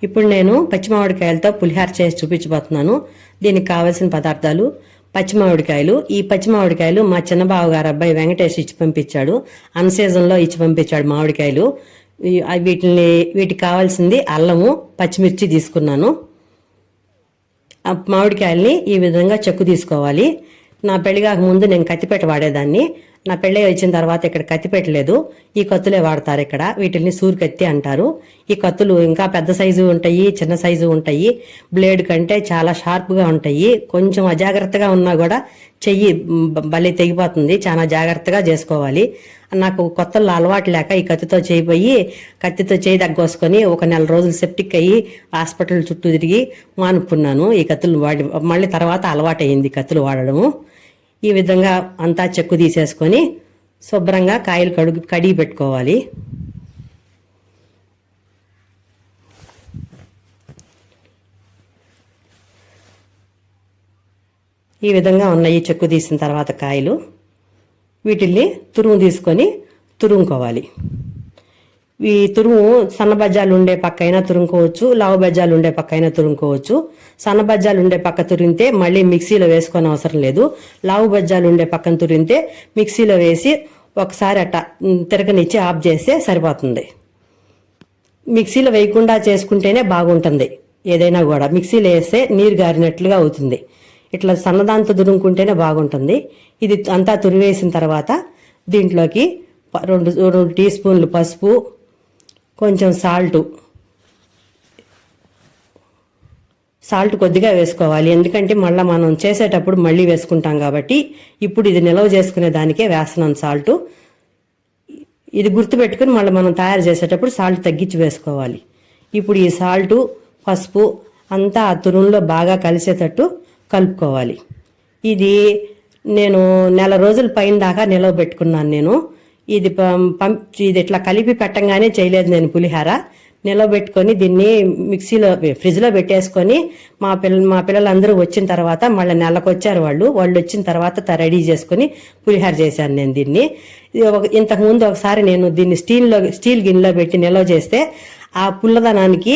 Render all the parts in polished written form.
ఇప్పుడు నేను పచ్చి మామిడికాయలతో పులిహార చేసి చూపించబోతున్నాను. దీనికి కావాల్సిన పదార్థాలు: పచ్చి మామిడికాయలు. ఈ పచ్చి మామిడికాయలు మా చిన్న బావగారు అబ్బాయి వెంకటేష్ ఇచ్చి పంపించాడు. అన్ సీజన్లో ఇచ్చి పంపించాడు మామిడికాయలు. వీటికి కావాల్సింది అల్లము, పచ్చిమిర్చి తీసుకున్నాను. మామిడికాయల్ని ఈ విధంగా చెక్కు తీసుకోవాలి. నా పెళ్లి కాక ముందు నేను కత్తిపేట వాడేదాన్ని. నా పెళ్ళి వచ్చిన తర్వాత ఇక్కడ కత్తి పెట్టలేదు, ఈ కత్తులే వాడతారు ఇక్కడ. వీటిని సూరు కత్తి అంటారు. ఈ కత్తులు ఇంకా పెద్ద సైజు ఉంటాయి, చిన్న సైజు ఉంటాయి. బ్లేడ్ కంటే చాలా షార్ప్గా ఉంటాయి. కొంచెం అజాగ్రత్తగా ఉన్నా కూడా చెయ్యి భలే తెగిపోతుంది. చాలా జాగ్రత్తగా చేసుకోవాలి. నాకు కొత్తలో అలవాటు లేక ఈ కత్తితో చేయి దగ్గోసుకొని ఒక నెల రోజులు సెప్టిక్ అయ్యి హాస్పిటల్ చుట్టూ తిరిగి మానుకున్నాను. ఈ కత్తులు వాడి మళ్ళీ తర్వాత అలవాటు అయింది కత్తులు వాడడము. ఈ విధంగా అంతా చెక్కు తీసేసుకొని శుభ్రంగా కాయలు కడిగి పెట్టుకోవాలి. ఈ విధంగా ఉన్నాయి చెక్కు తీసిన తర్వాత కాయలు. వీటిల్ని తురుము తీసుకొని తురుముకోవాలి. ఈ తురుము సన్న బజ్జాలు ఉండే పక్క అయినా తురుముకోవచ్చు, లావు బజ్జాలు ఉండే పక్క అయినా తురుముకోవచ్చు. సన్న బజ్జాలు ఉండే పక్క తురిమితే మళ్ళీ మిక్సీలో వేసుకొని అవసరం లేదు. లావు బజ్జాలు ఉండే పక్కన తురిమితే మిక్సీలో వేసి ఒకసారి అట్ట తిరగనిచ్చి ఆఫ్ చేస్తే సరిపోతుంది. మిక్సీలో వేయకుండా చేసుకుంటేనే బాగుంటుంది. ఏదైనా కూడా మిక్సీలో వేస్తే నీరు గారినట్లుగా అవుతుంది. ఇట్లా సన్నదాంతో తురుముకుంటేనే బాగుంటుంది. ఇది అంతా తురివేసిన తర్వాత దీంట్లోకి 2 టీ స్పూన్లు పసుపు, కొంచెం సాల్ట్ కొద్దిగా వేసుకోవాలి. ఎందుకంటే మళ్ళీ మనం చేసేటప్పుడు మళ్ళీ వేసుకుంటాం కాబట్టి ఇప్పుడు ఇది నిల్వ చేసుకునే దానికే వేస్తున్నాను సాల్ట్. ఇది గుర్తుపెట్టుకుని మళ్ళీ మనం తయారు చేసేటప్పుడు సాల్ట్ తగ్గించి వేసుకోవాలి. ఇప్పుడు ఈ సాల్ట్, పసుపు అంతా ఆ తురుములో బాగా కలిసేటట్టు కలుపుకోవాలి. ఇది నేను నెల రోజుల పైన దాకా నిల్వ పెట్టుకున్నాను. ఇది ఇట్లా కలిపి పెట్టంగానే చేయలేదు నేను పులిహార. నిలబెట్టుకొని దీన్ని మిక్సీలో ఫ్రిడ్జ్లో పెట్టేసుకొని మా పిల్లలందరూ వచ్చిన తర్వాత మళ్ళీ నెలకు వచ్చారు వాళ్ళు వచ్చిన తర్వాత రెడీ చేసుకొని పులిహార చేశాను నేను దీన్ని. ఇంతకుముందు ఒకసారి నేను దీన్ని స్టీల్ గిన్నెలో పెట్టి నిల్వ చేస్తే ఆ పుల్లదనానికి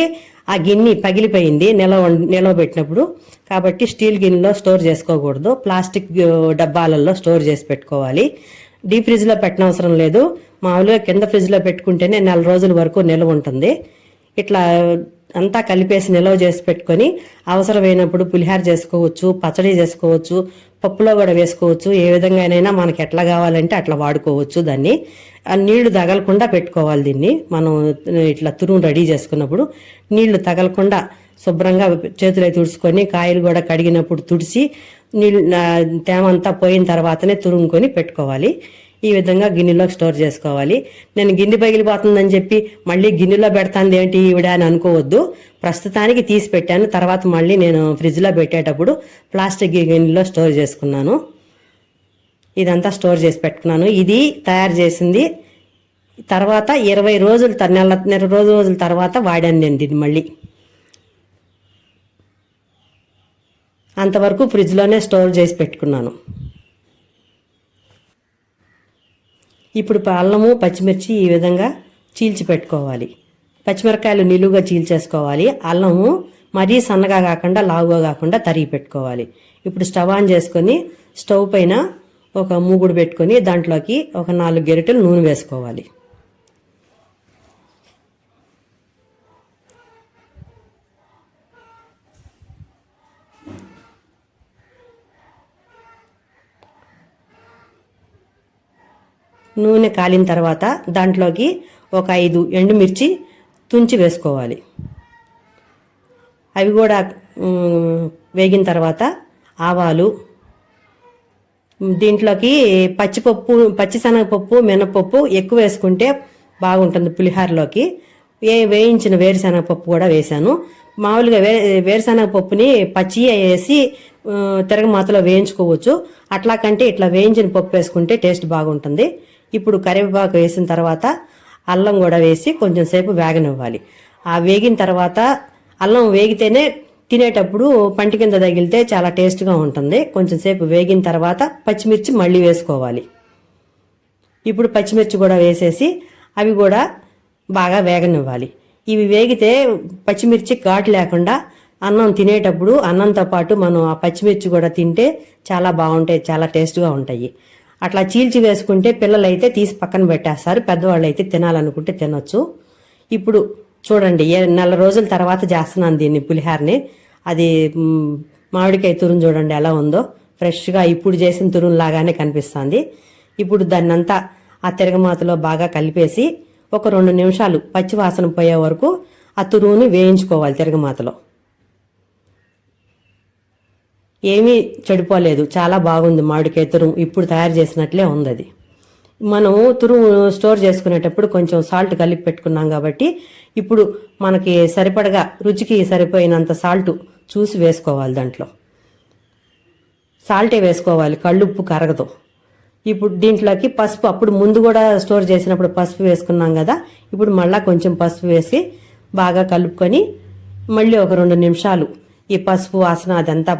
ఆ గిన్నె పగిలిపోయింది నిల్వ పెట్టినప్పుడు. కాబట్టి స్టీల్ గిన్నెలో స్టోర్ చేసుకోకూడదు, ప్లాస్టిక్ డబ్బాలలో స్టోర్ చేసి పెట్టుకోవాలి. డీప్ ఫ్రిడ్జ్లో పెట్టనవసరం లేదు. మామూలుగా కింద ఫ్రిడ్జ్లో పెట్టుకుంటేనే నెల రోజుల వరకు నిల్వ ఉంటుంది. ఇట్లా అంతా కలిపేసి నిల్వ చేసి పెట్టుకొని అవసరమైనప్పుడు పులిహార చేసుకోవచ్చు, పచ్చడి చేసుకోవచ్చు, పప్పులో కూడా వేసుకోవచ్చు. ఏ విధంగానైనా మనకి ఎట్లా కావాలంటే అట్లా వాడుకోవచ్చు. దాన్ని నీళ్లు తగలకుండా పెట్టుకోవాలి. దీన్ని మనం ఇట్లా తురుము రెడీ చేసుకున్నప్పుడు నీళ్లు తగలకుండా శుభ్రంగా చేతులై తుడుచుకొని కాయలు కూడా కడిగినప్పుడు తుడిచి నీళ్ళు తేమంతా పోయిన తర్వాతనే తురుముకొని పెట్టుకోవాలి. ఈ విధంగా గిన్నెలో స్టోర్ చేసుకోవాలి. నేను గిన్నె పగిలిపోతుందని చెప్పి మళ్ళీ గిన్నెలో పెడతాను ఏంటి ఈవిడ అని అనుకోవద్దు. ప్రస్తుతానికి తీసి పెట్టాను, తర్వాత మళ్ళీ నేను ఫ్రిడ్జ్లో పెట్టేటప్పుడు ప్లాస్టిక్ గిన్నెలో స్టోర్ చేసుకున్నాను. ఇదంతా స్టోర్ చేసి పెట్టుకున్నాను. ఇది తయారు చేసింది తర్వాత 20 రోజులు నెల రోజుల తర్వాత వాడాను నేను దీన్ని మళ్ళీ. అంతవరకు ఫ్రిడ్జ్లోనే స్టోర్ చేసి పెట్టుకున్నాను. ఇప్పుడు అల్లము, పచ్చిమిర్చి ఈ విధంగా చీల్చి పెట్టుకోవాలి. పచ్చిమిరకాయలు నిలువుగా చీల్చేసుకోవాలి. అల్లము మరీ సన్నగా కాకుండా లావుగా కాకుండా తరిగి పెట్టుకోవాలి. ఇప్పుడు స్టవ్ ఆన్ చేసుకొని స్టవ్ పైన ఒక మూగుడు పెట్టుకొని దాంట్లోకి ఒక 4 గరిటెలు నూనె వేసుకోవాలి. నూనె కాలిన తర్వాత దాంట్లోకి ఒక 5 ఎండుమిర్చి తుంచి వేసుకోవాలి. అవి కూడా వేగిన తర్వాత ఆవాలు, దీంట్లోకి పచ్చిశనగపప్పు, మినపప్పు ఎక్కువ వేసుకుంటే బాగుంటుంది పులిహారలోకి. వేయించిన వేరుశనగపప్పు కూడా వేశాను. మామూలుగా వేరుశనగపప్పుని పచ్చి వేసి తిరగమాతలో వేయించుకోవచ్చు. అట్లా కంటే ఇట్లా వేయించిన పప్పు వేసుకుంటే టేస్ట్ బాగుంటుంది. ఇప్పుడు కరివేపాకు వేసిన తర్వాత అల్లం కూడా వేసి కొంచెం సేపు వేగనివ్వాలి. ఆ వేగిన తర్వాత అల్లం వేగితేనే తినేటప్పుడు పంటి కింద తగిలితే చాలా టేస్ట్గా ఉంటుంది. కొంచెం సేపు వేగిన తర్వాత పచ్చిమిర్చి మళ్ళీ వేసుకోవాలి. ఇప్పుడు పచ్చిమిర్చి కూడా వేసేసి అవి కూడా బాగా వేగనివ్వాలి. ఇవి వేగితే పచ్చిమిర్చి ఘాటు లేకుండా అన్నం తినేటప్పుడు అన్నంతో పాటు మనం ఆ పచ్చిమిర్చి కూడా తింటే చాలా బాగుంటాయి, చాలా టేస్ట్గా ఉంటాయి. అట్లా చీల్చి వేసుకుంటే పిల్లలు అయితే తీసి పక్కన పెట్టేస్తారు, పెద్దవాళ్ళు అయితే తినాలనుకుంటే తినొచ్చు. ఇప్పుడు చూడండి, నెల రోజుల తర్వాత చేస్తున్నాను దీన్ని పులిహారని. అది మామిడికాయ తురుము చూడండి ఎలా ఉందో, ఫ్రెష్గా ఇప్పుడు చేసిన తురుము లాగానే కనిపిస్తుంది. ఇప్పుడు దాన్ని అంతా ఆ తిరగమాతలో బాగా కలిపేసి ఒక 2 నిమిషాలు పచ్చివాసన పోయే వరకు ఆ తురుముని వేయించుకోవాలి తిరగమాతలో. ఏమీ చెడిపోలేదు, చాలా బాగుంది మామిడికాయ తురుము. ఇప్పుడు తయారు చేసినట్లే ఉంది అది. మనము తురుము స్టోర్ చేసుకునేటప్పుడు కొంచెం సాల్ట్ కలిపి పెట్టుకున్నాం కాబట్టి ఇప్పుడు మనకి సరిపడగా రుచికి సరిపోయినంత సాల్ట్ చూసి వేసుకోవాలి. దాంట్లో సాల్టే వేసుకోవాలి, కళ్ళుప్పు కరగదు. ఇప్పుడు దీంట్లోకి పసుపు, అప్పుడు ముందు కూడా స్టోర్ చేసినప్పుడు పసుపు వేసుకున్నాం కదా, ఇప్పుడు మళ్ళీ కొంచెం పసుపు వేసి బాగా కలుపుకొని మళ్ళీ ఒక 2 నిమిషాలు ఈ పసుపు వాసన అదంతా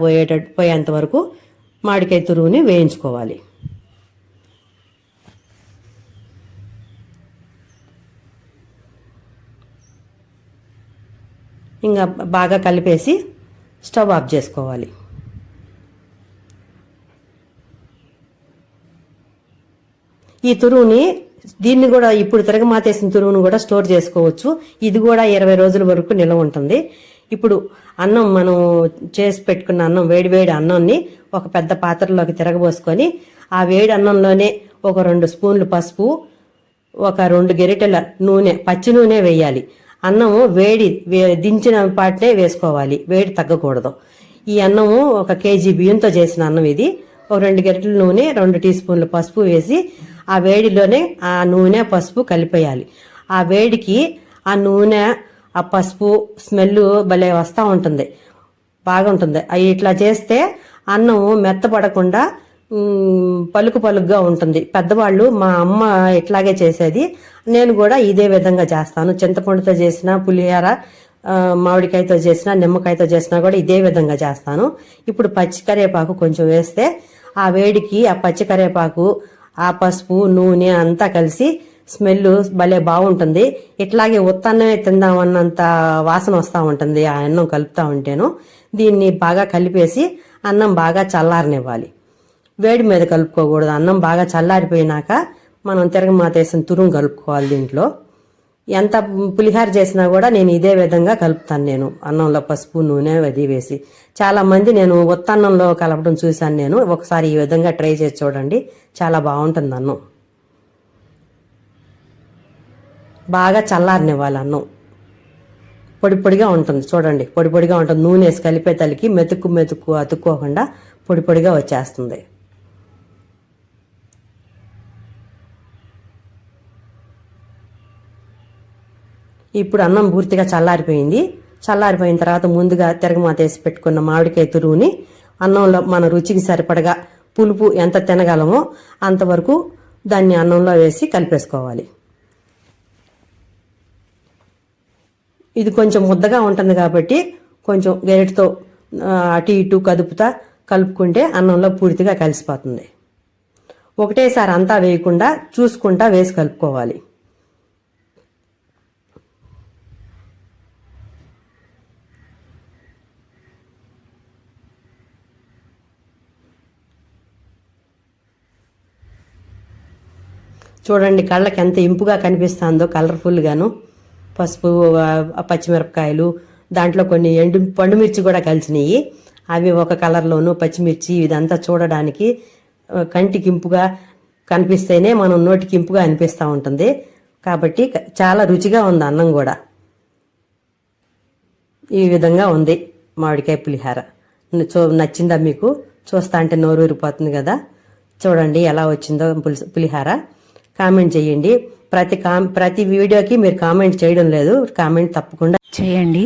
పోయేంత వరకు మామిడికాయ తురుముని వేయించుకోవాలి. ఇంకా బాగా కలిపేసి స్టవ్ ఆఫ్ చేసుకోవాలి. ఈ తురుముని దీన్ని కూడా ఇప్పుడు తిరగమాతేసిన తురుమును కూడా స్టోర్ చేసుకోవచ్చు. ఇది కూడా 20 రోజుల వరకు నిల్వ ఉంటుంది. ఇప్పుడు అన్నం మనం చేసి పెట్టుకున్న అన్నం, వేడి అన్నాన్ని ఒక పెద్ద పాత్రలోకి తిరగబోసుకొని ఆ వేడి అన్నంలోనే ఒక 2 స్పూన్లు పసుపు, ఒక 2 గరిటెల నూనె, పచ్చి నూనె వేయాలి. అన్నము దించిన పాటనే వేసుకోవాలి, వేడి తగ్గకూడదు. ఈ అన్నము 1 కేజీ బియ్యంతో చేసిన అన్నం ఇది. ఒక 2 గరిటెల నూనె, 2 టీ స్పూన్లు పసుపు వేసి ఆ వేడిలోనే ఆ నూనె పసుపు కలిపేయాలి. ఆ వేడికి ఆ నూనె ఆ పసుపు స్మెల్ భలే వస్తూ ఉంటుంది, బాగుంటుంది. అవి ఇట్లా చేస్తే అన్నం మెత్తపడకుండా పలుకుగా ఉంటుంది. పెద్దవాళ్ళు, మా అమ్మ ఇట్లాగే చేసేది, నేను కూడా ఇదే విధంగా చేస్తాను. చింతపండుతో చేసిన పులిహోర, మామిడికాయతో చేసిన, నిమ్మకాయతో చేసినా కూడా ఇదే విధంగా చేస్తాను. ఇప్పుడు పచ్చి కరివేపాకు కొంచెం వేస్తే ఆ వేడికి ఆ పచ్చి కరివేపాకు, ఆ పసుపు, నూనె అంతా కలిసి స్మెల్ భలే బాగుంటుంది. ఇట్లాగే ఉత్తన్నమే తిందామన్నంత వాసన వస్తూ ఉంటుంది ఆ అన్నం కలుపుతూ ఉంటేను. దీన్ని బాగా కలిపేసి అన్నం బాగా చల్లారనివ్వాలి, వేడి మీద కలుపుకోకూడదు. అన్నం బాగా చల్లారిపోయినాక మనం తిరగమాతేసిన తురుము కలుపుకోవాలి. దీంట్లో ఎంత పులిహార చేసినా కూడా నేను ఇదే విధంగా కలుపుతాను. నేను అన్నంలో పసుపు, నూనె అది వేసి, చాలా మంది నేను ఉత్తన్నంలో కలపడం చూశాను. నేను ఒకసారి ఈ విధంగా ట్రై చేసి చూడండి, చాలా బాగుంటుంది. అన్నం బాగా చల్లారనివ్వాలి. అన్నం పొడిగా ఉంటుంది చూడండి, పొడిగా ఉంటుంది. నూనె వేసి కలిపే తలికి మెతుకు అతుక్కోకుండా పొడిగా వచ్చేస్తుంది. ఇప్పుడు అన్నం పూర్తిగా చల్లారిపోయింది. చల్లారిపోయిన తర్వాత ముందుగా తిరగమాతేసి పెట్టుకున్న మామిడికాయ తురుముని అన్నంలో మన రుచికి సరిపడగా పులుపు ఎంత తినగలమో అంతవరకు దాన్ని అన్నంలో వేసి కలిపేసుకోవాలి. ఇది కొంచెం ముద్దగా ఉంటుంది కాబట్టి కొంచెం గరిటెతో అటు ఇటు కలుపుకుంటే అన్నంలో పూర్తిగా కలిసిపోతుంది. ఒకటేసారి అంతా వేయకుండా చూసుకుంటా వేసి కలుపుకోవాలి. చూడండి, కళ్ళకి ఎంత ఇంపుగా కనిపిస్తుందో, కలర్ఫుల్గాను. పసుపు, పచ్చిమిరపకాయలు, దాంట్లో కొన్ని పండుమిర్చి కూడా కలిసినాయి. అవి ఒక కలర్లోను, పచ్చిమిర్చి, ఇదంతా చూడడానికి కంటికి ఇంపుగా కనిపిస్తేనే మనం నోటికి ఇంపుగా అనిపిస్తూ ఉంటుంది. కాబట్టి చాలా రుచిగా ఉంది అన్నం కూడా. ఈ విధంగా ఉంది మామిడికాయ పులిహార. నచ్చిందా మీకు? చూస్తా అంటే నోరు ఊరిపోతుంది కదా. చూడండి ఎలా వచ్చిందో పులిహార. కామెంట్ చేయండి. ప్రతి వీడియోకి మీరు కామెంట్ చేయడం లేదు, కామెంట్ తప్పకుండా చేయండి.